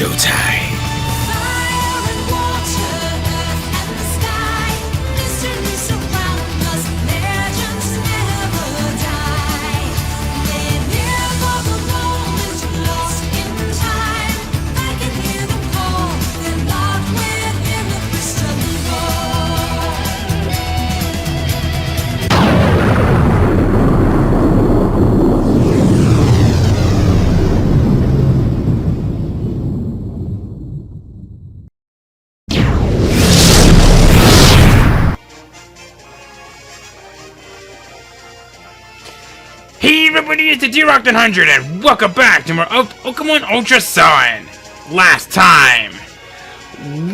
showtime. Hey everybody, it's the D-Rock 100 and welcome back to more of Pokemon Ultra Sun. Last time,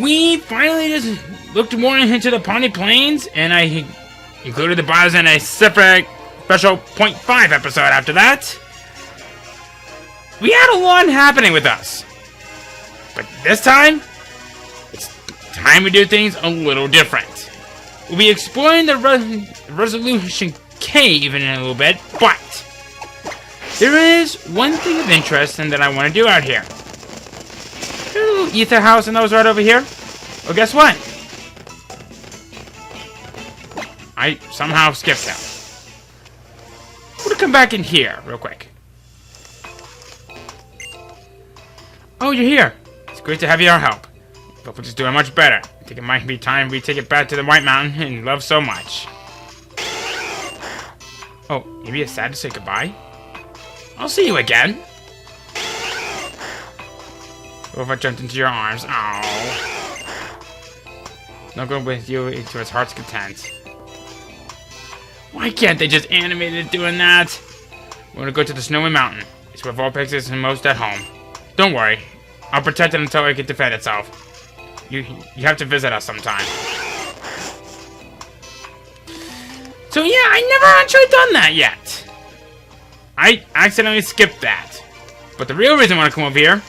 we finally just looked more into the Pawnee Plains and I included the bios in a separate special 0.5 episode after that. We had a lot happening with us. But this time, it's time we do things a little different. We'll be exploring the Resolution Cave in a little bit, but there is one thing of interest that I want to do out here. There's a little ether house and that was right over here. Well, guess what? I somehow skipped that. I'm gonna come back in here real quick. Oh, you're here. It's great to have your help. But we're just doing much better. I think it might be time we take it back to the White Mountain and love so much. Oh, maybe it's sad to say goodbye? I'll see you again. What if I jumped into your arms? Oh. I'll go with you to its heart's content. Why can't they just animate it doing that? We're gonna go to the Snowy Mountain. It's where Vulpix is most at home. Don't worry. I'll protect it until it can defend itself. You have to visit us sometime. So yeah, I never actually done that yet. I accidentally skipped that. But the real reason I want to come over here...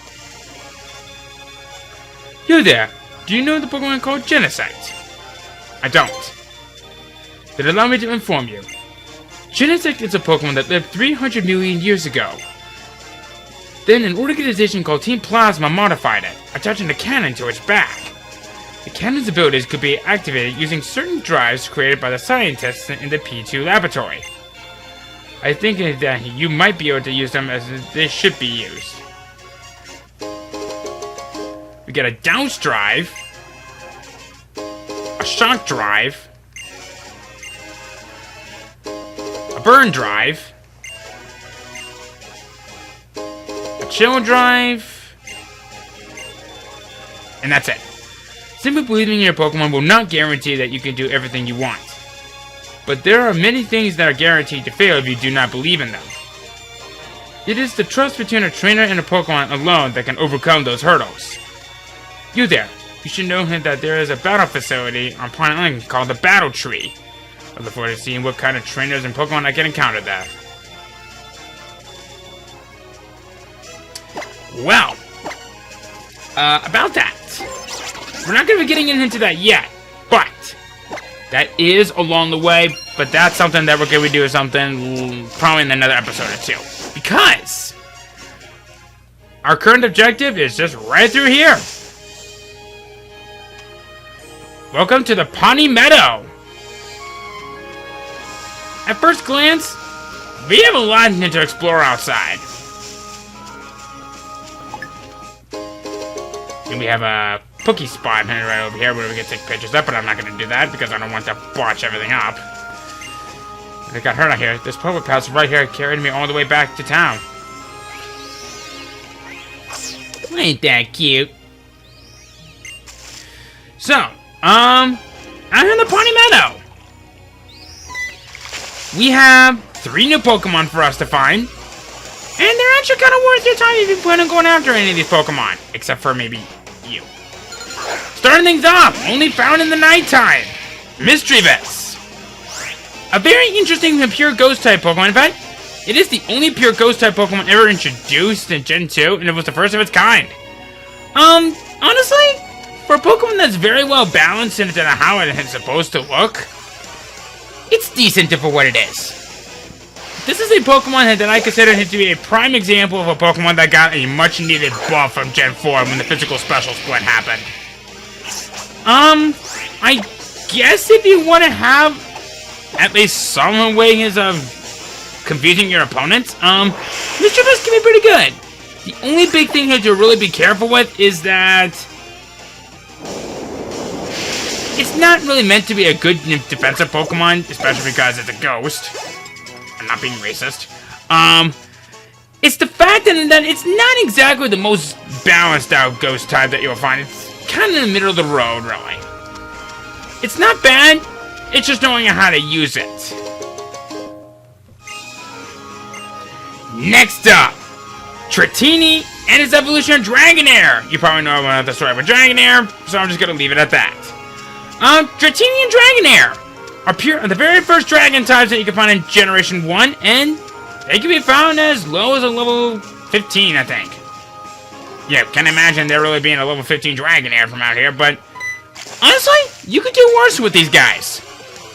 You there, do you know the Pokemon called Genesect? I don't. Then allow me to inform you. Genesect is a Pokemon that lived 300 million years ago. Then an organization called Team Plasma modified it, attaching a cannon to its back. The cannon's abilities could be activated using certain drives created by the scientists in the P2 laboratory. I think that you might be able to use them as they should be used. We get a Douse Drive, a Shock Drive, a Burn Drive, a Chill Drive, and that's it. Simply believing in your Pokemon will not guarantee that you can do everything you want. But there are many things that are guaranteed to fail if you do not believe in them. It is the trust between a trainer and a Pokemon alone that can overcome those hurdles. You there, you should know that there is a battle facility on Planet Link called the Battle Tree. I look forward to seeing what kind of trainers and Pokemon I can encounter there. Well, about that. We're not going to be getting into that yet, but that is along the way, but that's something that we're going to be doing something probably in another episode or two. Because our current objective is just right through here. Welcome to the Pawnee Meadow. At first glance, we have a lot to explore outside. And we have a Pokey spot right over here where we can take pictures of, but I'm not going to do that because I don't want to botch everything up. I got hurt out here. This public path right here carried me all the way back to town. Ain't that cute? So, out here in the Pawnee Meadow, we have 3 new Pokemon for us to find. And they're actually kind of worth your time if you plan on going after any of these Pokemon. Except for maybe you. Starting things off, only found in the nighttime, Misdreavus. A very interesting and pure Ghost-type Pokemon. In fact, it is the only pure Ghost-type Pokemon ever introduced in Gen 2, and it was the first of its kind. Honestly, for a Pokemon that's very well balanced into how it is supposed to look, it's decent for what it is. this is a Pokemon that I consider him to be a prime example of a Pokemon that got a much-needed buff from Gen 4 when the physical special split happened. I guess if you want to have at least some way of confusing your opponents, Mischievous can be pretty good. The only big thing here to really be careful with is that it's not really meant to be a good defensive Pokemon, especially because it's a ghost. I'm not being racist. It's the fact that it's not exactly the most balanced out ghost type that you'll find. It's kind of in the middle of the road, really. It's not bad, it's just knowing how to use it. Next up, Tratini and his evolution of Dragonair. You probably know about the story of Dragonair, so I'm just gonna leave it at that. Tratini and Dragonair are the very first dragon types that you can find in Generation 1, and they can be found as low as a level 15, I think. Yeah, can't imagine there really being a level 15 Dragonair from out here, but honestly, you could do worse with these guys.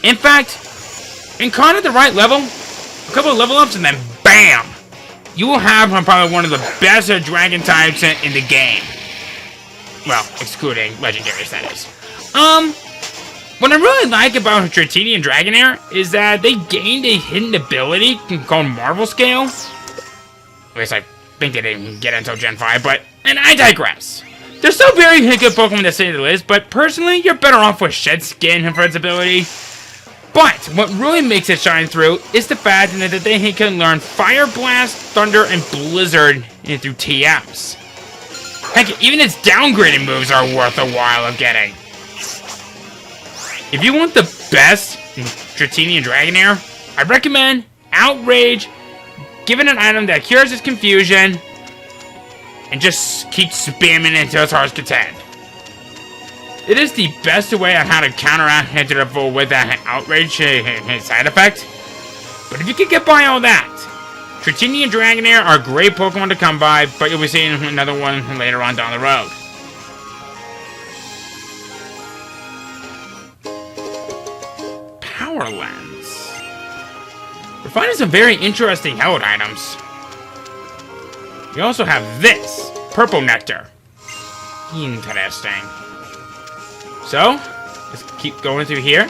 In fact, encounter the right level, a couple of level ups, and then BAM! You will have probably one of the best dragon types in the game. Well, excluding legendaries, that is. What I really like about Tratini and Dragonair is that they gained a hidden ability called Marvel Scale. At least I think they didn't get it until Gen 5, and I digress. They're still very good Pokemon to say the least, but personally, you're better off with Shed Skin for its ability. But what really makes it shine through is the fact that they can learn Fire Blast, Thunder, and Blizzard through TMs. Heck, even its downgraded moves are worth a while of getting. If you want the best in Tratini and Dragonair, I recommend Outrage, give it an item that cures its confusion, and just keep spamming it until it's hard to contend. It is the best way on how to counteract Hydro with that Outrage side effect. But if you can get by all that, Tratini and Dragonair are great Pokemon to come by, but you'll be seeing another one later on down the road. Power Lens. We're finding some very interesting held items. We also have this, Purple Nectar. Interesting. So, let's keep going through here.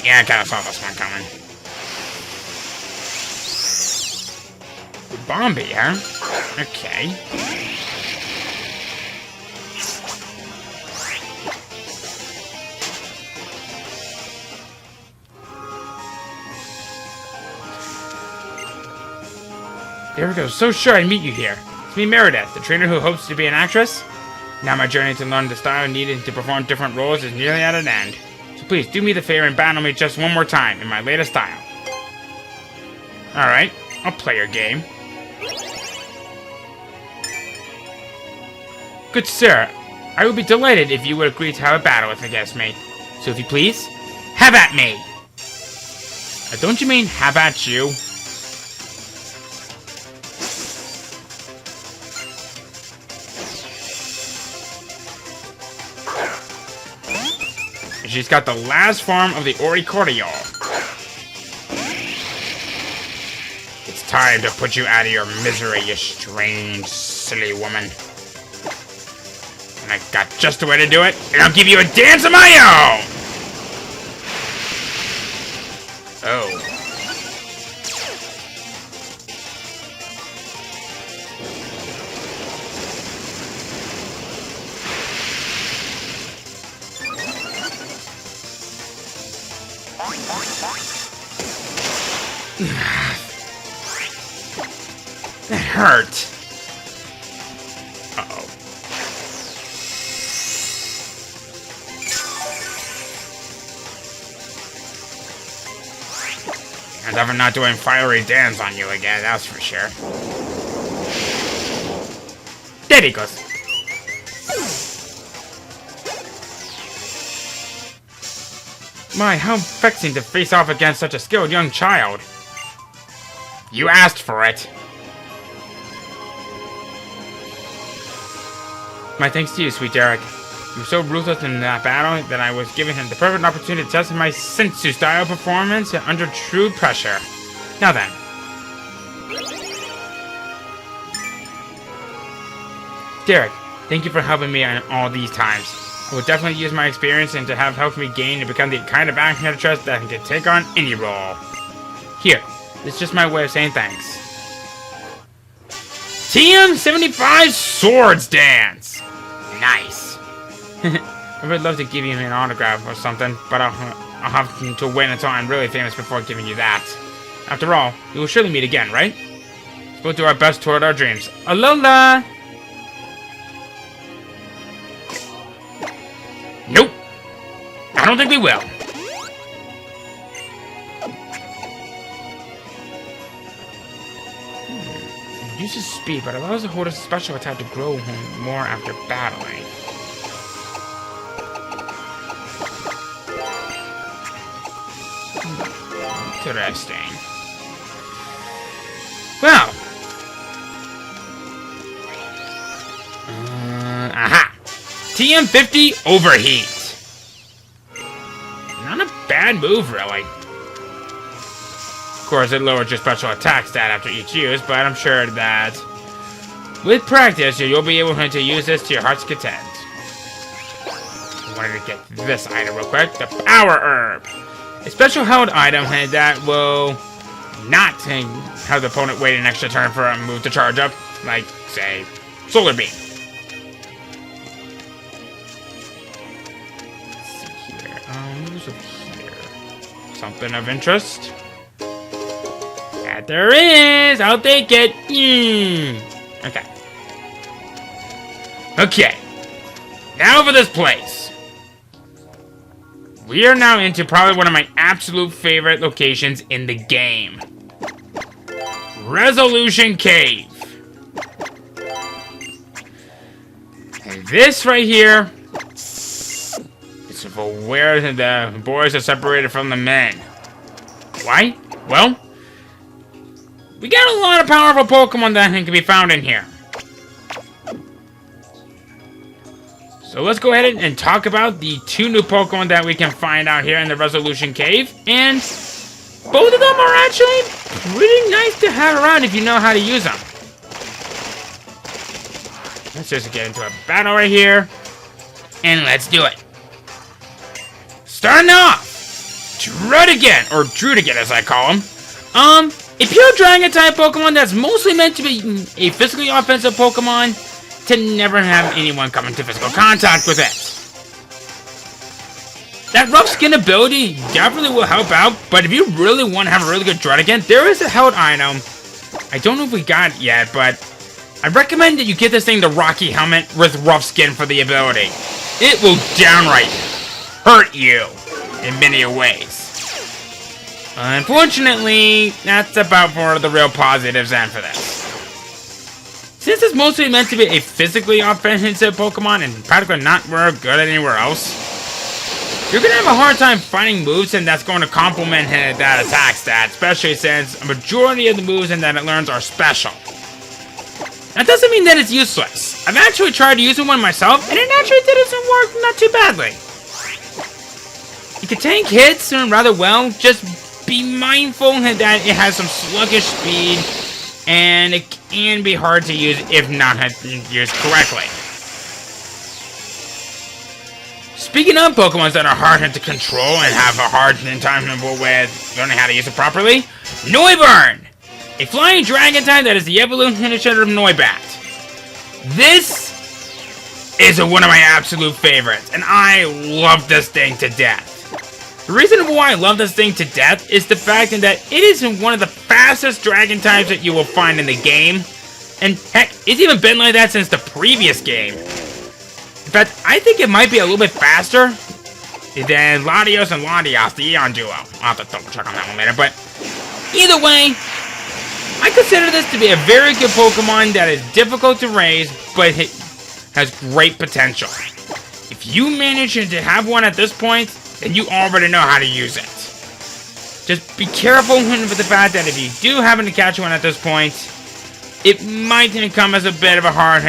Yeah, I kind of saw this one coming. Bombi, huh? Okay. There we go. So sure I'd meet you here. It's me, Meredith, the trainer who hopes to be an actress. Now my journey to learn the style needed to perform different roles is nearly at an end. So please, do me the favor and battle me just one more time in my latest style. Alright, I'll play your game. Good sir, I would be delighted if you would agree to have a battle against me. So if you please, have at me! Don't you mean have at you? She's got the last form of the Oricordial. It's time to put you out of your misery, you strange, silly woman. And I got just the way to do it, and I'll give you a dance of my own! Oh. That hurt. Uh-oh. I'm never not doing fiery dance on you again, that's for sure. There he goes. My, how vexing to face off against such a skilled young child. You asked for it. My thanks to you, sweet Derek. He was so ruthless in that battle that I was giving him the perfect opportunity to test my sensu style performance under true pressure. Now then. Derek, thank you for helping me on all these times. I will definitely use my experience and to have helped me gain to become the kind of actress that can take on any role. Here, this is just my way of saying thanks. TM75 Swords Dance! Nice. I would love to give you an autograph or something, but I'll have to wait until I'm really famous before giving you that. After all, we will surely meet again, right? We'll do our best toward our dreams. Alola! Nope. I don't think we will. Reduces speed, but allows the holder's special attack to grow more after battling. Interesting. Well. Aha! TM50 Overheat. Not a bad move, really. Of course, it lowers your special attack stat after each use, but I'm sure that with practice, you'll be able to use this to your heart's content. I wanted to get this item real quick. The Power Herb. A special held item that will not have the opponent wait an extra turn for a move to charge up, like, say, Solar Beam. Moves over here. Something of interest? That there is! I'll take it! Okay. Okay. Now for this place. We are now into probably one of my absolute favorite locations in the game. Resolution Cave. And this right here is for where the boys are separated from the men. Why? Well, we got a lot of powerful Pokemon that can be found in here. So let's go ahead and talk about the 2 new Pokemon that we can find out here in the Resolution Cave. And both of them are actually pretty nice to have around if you know how to use them. Let's just get into a battle right here. And let's do it. Starting off, Druddigon, or Druddigon as I call him. A pure Dragon-type Pokemon that's mostly meant to be a physically offensive Pokemon to never have anyone come into physical contact with it. That rough skin ability definitely will help out, but if you really want to have a really good Druddigon, there is a held item. I don't know if we got it yet, but I recommend that you get this thing the Rocky Helmet with rough skin for the ability. It will downright hurt you in many ways. Unfortunately, that's about for the real positives and for this. Since it's mostly meant to be a physically offensive Pokemon and practically not very good anywhere else, you're going to have a hard time finding moves and that's going to complement that attack stat, especially since a majority of the moves and that it learns are special. That doesn't mean that it's useless. I've actually tried using one myself and it actually didn't work not too badly. It can tank hits rather well, just be mindful that it has some sluggish speed and it can be hard to use if not used correctly. Speaking of Pokemon that are hard to control and have a hard time with learning how to use it properly, Noivern! A flying dragon type that is the evolution of Noibat. This is one of my absolute favorites, and I love this thing to death. The reason why I love this thing to death is the fact that it is one of the fastest dragon types that you will find in the game. And heck, it's even been like that since the previous game. In fact, I think it might be a little bit faster than Latios and Latias, the Eon duo. I'll have to double check on that one later, but either way, I consider this to be a very good Pokemon that is difficult to raise, but it has great potential. If you manage to have one at this point, then you already know how to use it. Just be careful with the fact that if you do happen to catch one at this point, it might come as a bit of a hard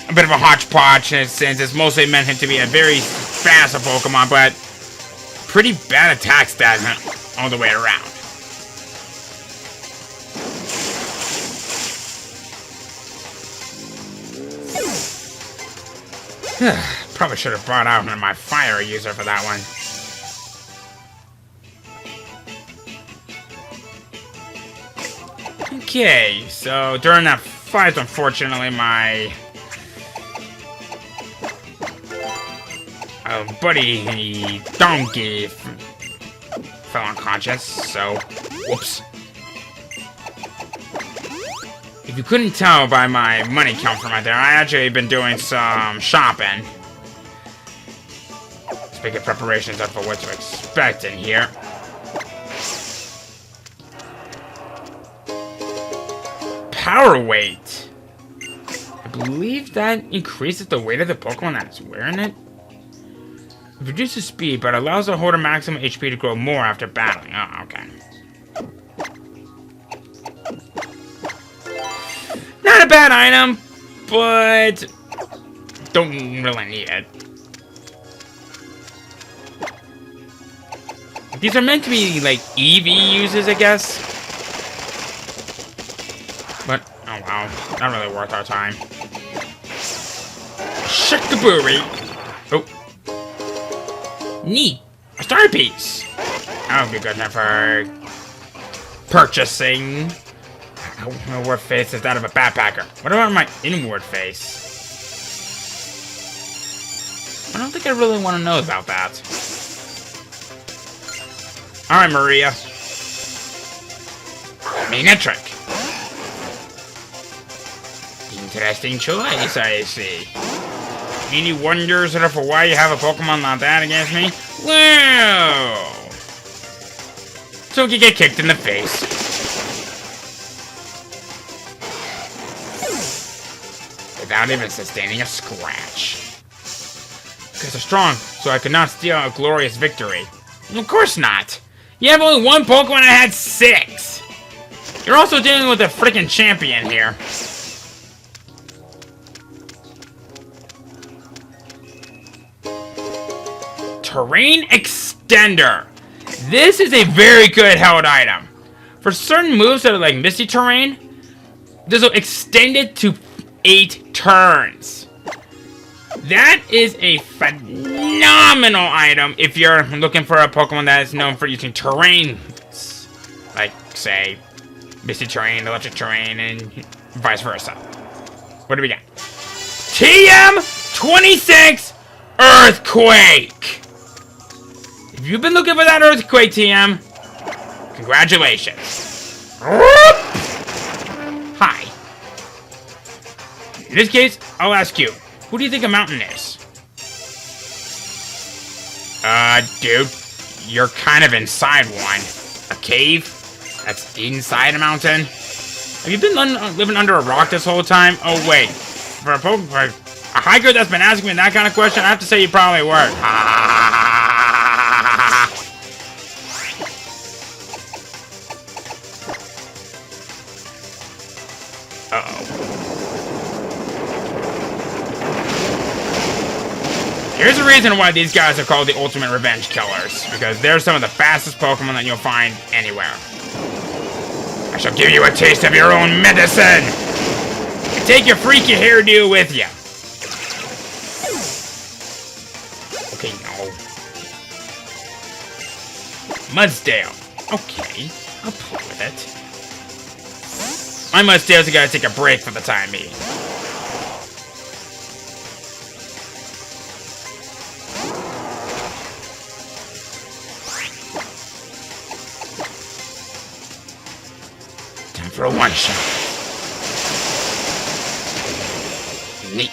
a bit of a hodgepodge since it's mostly meant him to be a very fast Pokemon, but pretty bad attack stats all the way around. Probably should have brought out my fire user for that one. Okay, so during that fight, unfortunately, my buddy Donkey fell unconscious, so whoops. If you couldn't tell by my money count from right there, I actually been doing some shopping. Let's make preparations up for what to expect in here. Power weight. I believe that increases the weight of the Pokemon that's wearing it. It reduces speed, but allows the holder maximum HP to grow more after battling. Oh, okay. Not a bad item, but don't really need it. These are meant to be like EV uses, I guess. But, oh wow, not really worth our time. Shikaburi! Oh. Neat! A star piece! That would be good enough for purchasing. Outward face is that of a backpacker. What about my inward face? I don't think I really want to know about that. Alright, Maria. Magnetric. Interesting choice, I see. Any wonders for why you have a Pokemon like that against me? Well, so you get kicked in the face. Without even sustaining a scratch. Because they're strong, so I could not steal a glorious victory. Of course not. You have only one Pokemon and I had 6. You're also dealing with a freaking champion here. Terrain Extender. This is a very good held item. For certain moves that are like Misty Terrain, this will extend it to 8 turns. That is a phenomenal item if you're looking for a Pokemon that is known for using terrains. Like, say, Misty Terrain, Electric Terrain, and vice versa. What do we got? TM26 Earthquake! If you've been looking for that Earthquake, TM, congratulations. Hi. In this case, I'll ask you, who do you think a mountain is? Dude, you're kind of inside one. A cave? That's inside a mountain? Have you been living under a rock this whole time? Oh, wait. For a hiker that's been asking me that kind of question, I have to say you probably were. Uh-oh. Here's the reason why these guys are called the Ultimate Revenge Killers, because they're some of the fastest Pokemon that you'll find anywhere. I shall give you a taste of your own medicine! And take your freaky hairdo with you. Okay, no. Mudsdale. Okay, I'll play with it. My Mudsdales are gonna take a break for the time being. Time for a one-shot. Neat.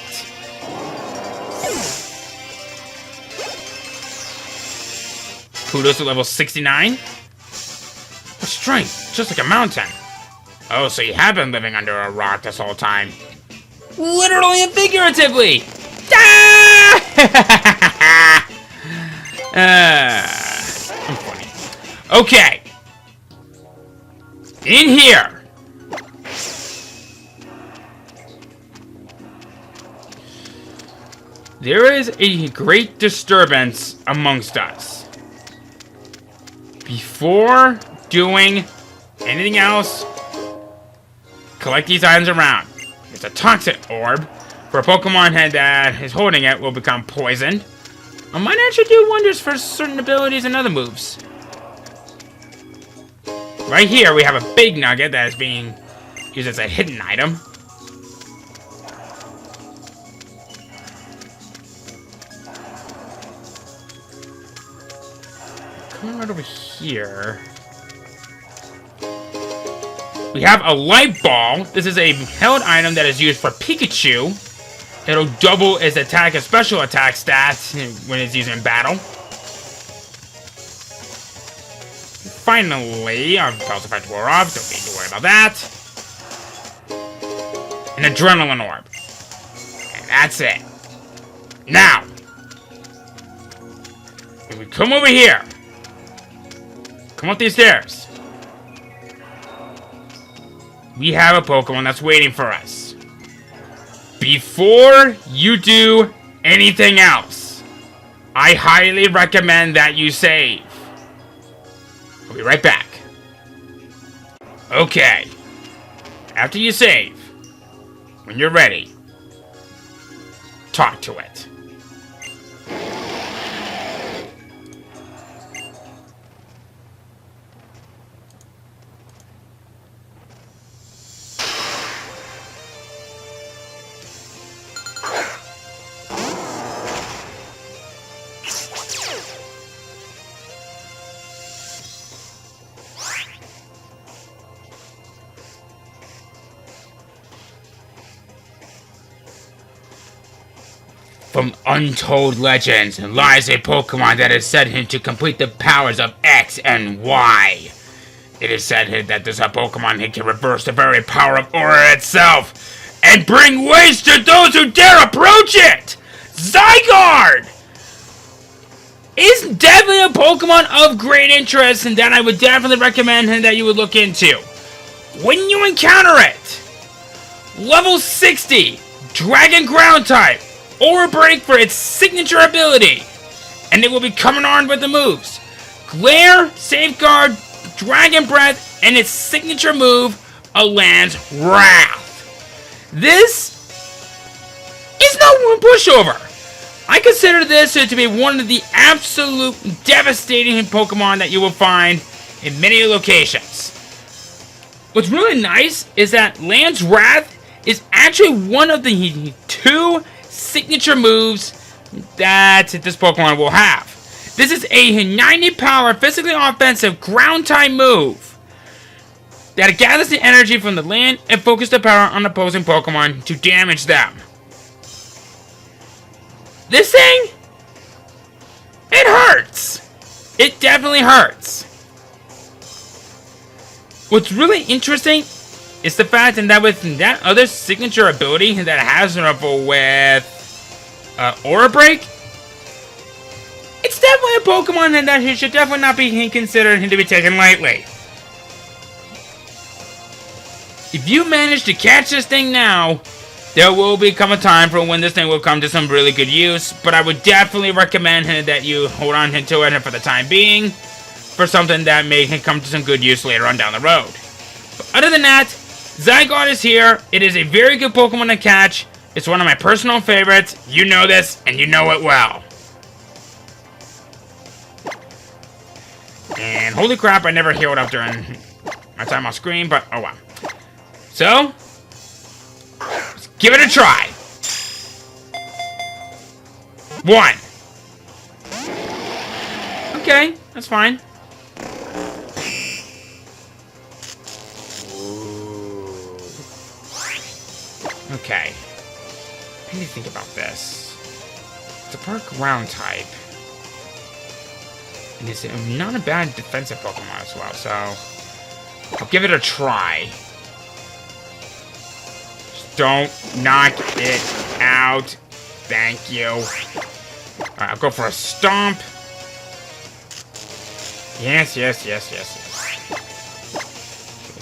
Kudos to level 69? What strength? Just like a mountain. Oh, so you have been living under a rock this whole time. Literally and figuratively! I'm funny. Okay. In here. There is a great disturbance amongst us. Before doing anything else, collect these items around. It's a toxic orb. For a Pokemon head that is holding it will become poisoned. It might actually do wonders for certain abilities and other moves. Right here we have a big nugget that is being used as a hidden item. Coming right over here. We have a light ball. This is a held item that is used for Pikachu. It'll double its attack and special attack stats when it's used in battle. Finally, our Pulse Effect wore off. Don't need to worry about that. An Adrenaline Orb. And that's it. Now, if we come over here, come up these stairs, we have a Pokemon that's waiting for us. Before you do anything else, I highly recommend that you save. I'll be right back. Okay. After you save, when you're ready, talk to it. From untold legends lies a Pokemon that is said to complete the powers of X and Y. It is said that this Pokemon can reverse the very power of Aura itself and bring waste to those who dare approach it! Zygarde is definitely a Pokemon of great interest and that I would definitely recommend that you would look into. When you encounter it, level 60, Dragon Ground type, Aura Break for its signature ability, and it will be coming armed with the moves Glare, Safeguard, Dragon Breath, and its signature move, Alan's Wrath. This is no one pushover. I consider this to be one of the absolute devastating Pokemon that you will find in many locations. What's really nice is that Land's Wrath is actually one of the two signature moves that this Pokemon will have. This is a 90 power physically offensive ground type move that gathers the energy from the land and focuses the power on opposing Pokemon to damage them. This thing, it hurts. It definitely hurts. What's really interesting is the fact that with that other signature ability that it has with Aura Break, it's definitely a Pokemon that should definitely not be considered to be taken lightly. If you manage to catch this thing now, there will become a time for when this thing will come to some really good use, but I would definitely recommend that you hold on to it for the time being, for something that may come to some good use later on down the road. But other than that, Zygarde is here. It is a very good Pokemon to catch. It's one of my personal favorites. You know this, and you know it well. And holy crap, I never healed up during my time on screen, but oh well. So, let's give it a try. 1. Okay, that's fine. Okay. Let me think about this. It's a part ground type. And it's not a bad defensive Pokemon as well, so I'll give it a try. Just don't knock it out. Thank you. Alright, I'll go for a Stomp. Yes. Let's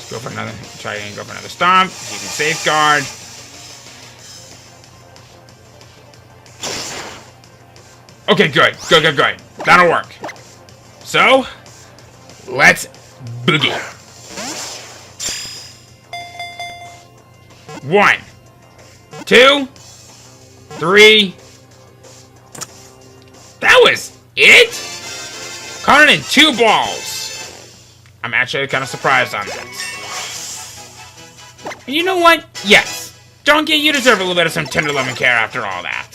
go for another, try and go for another Stomp. You can Safeguard. Okay, good. That'll work. So, let's boogie. 1, 2, 3. That was it? Caught it in 2 balls. I'm actually kind of surprised on this. And you know what? Yes. Donkey, you deserve a little bit of some tender loving care after all that.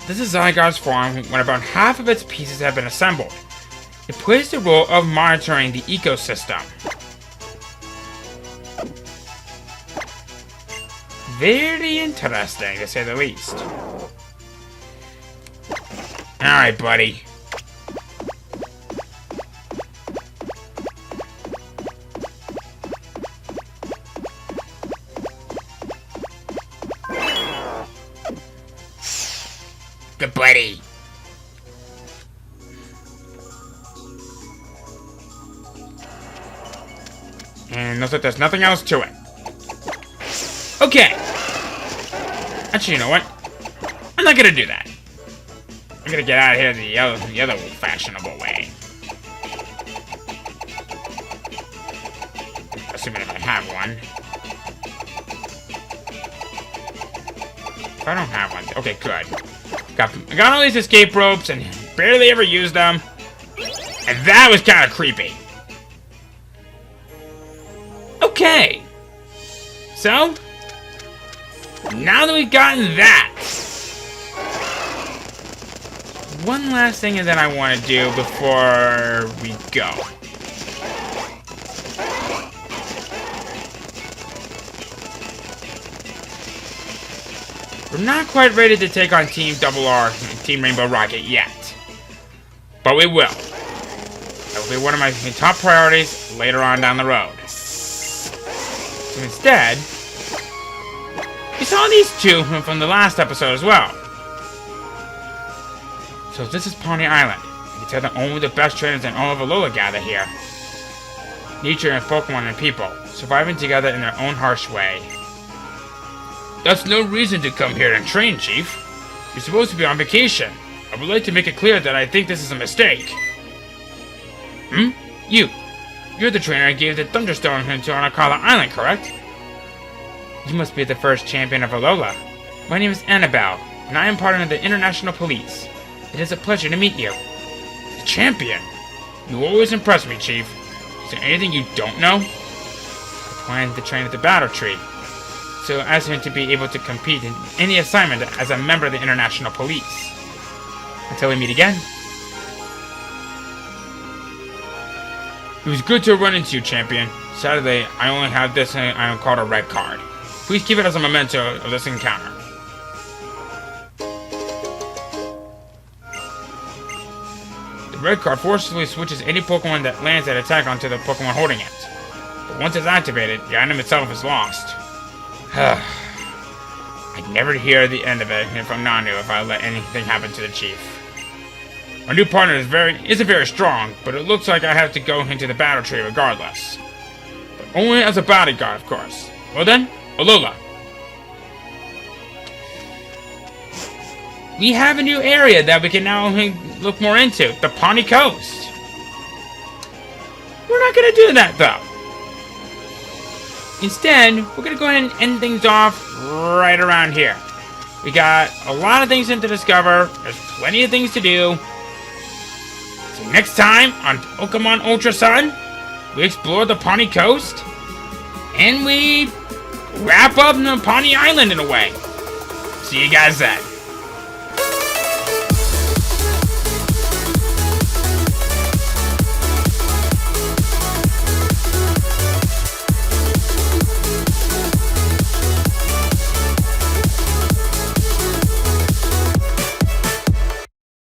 This is Zygarde's form when about half of its pieces have been assembled. It plays the role of monitoring the ecosystem. Very interesting, to say the least. Alright, buddy. Good buddy. And looks like there's nothing else to it. Okay. Actually, you know what? I'm not gonna do that. I'm gonna get out of here the other fashionable way. Assuming if I have one. If I don't have one, okay, good. I got all these escape ropes and barely ever used them. And that was kind of creepy. Okay. So, now that we've gotten that, one last thing that I want to do before we go. We're not quite ready to take on Team Double R and Team Rainbow Rocket yet. But we will. That will be one of my top priorities later on down the road. So instead, we saw these two from the last episode as well. So this is Pony Island. You can tell that only the best trainers in all of Alola gather here. Nature and Pokemon and people, surviving together in their own harsh way. That's no reason to come here and train, Chief. You're supposed to be on vacation. I would like to make it clear that I think this is a mistake. You're the trainer I gave the Thunderstone to on Akala Island, correct? You must be the first champion of Alola. My name is Annabelle, and I am part of the International Police. It is a pleasure to meet you. The champion? You always impress me, Chief. Is there anything you don't know? I plan to train at the Battle Tree, so as to be able to compete in any assignment as a member of the International Police. Until we meet again. It was good to run into you, champion. Sadly, I only have this item called a red card. Please keep it as a memento of this encounter. The red card forcibly switches any Pokemon that lands that attack onto the Pokemon holding it. But once it's activated, the item itself is lost. I'd never hear the end of it from Nanu if I let anything happen to the Chief. Our new partner isn't very strong, but it looks like I have to go into the Battle Tree regardless. But only as a bodyguard, of course. Well then, Alola. We have a new area that we can now look more into, the Pawnee Coast. We're not gonna do that though. Instead, we're gonna go ahead and end things off right around here. We got a lot of things to discover. There's plenty of things to do. So next time on Pokemon Ultra Sun, we explore the Pawnee Coast, and we wrap up the Pawnee Island in a way. See you guys then.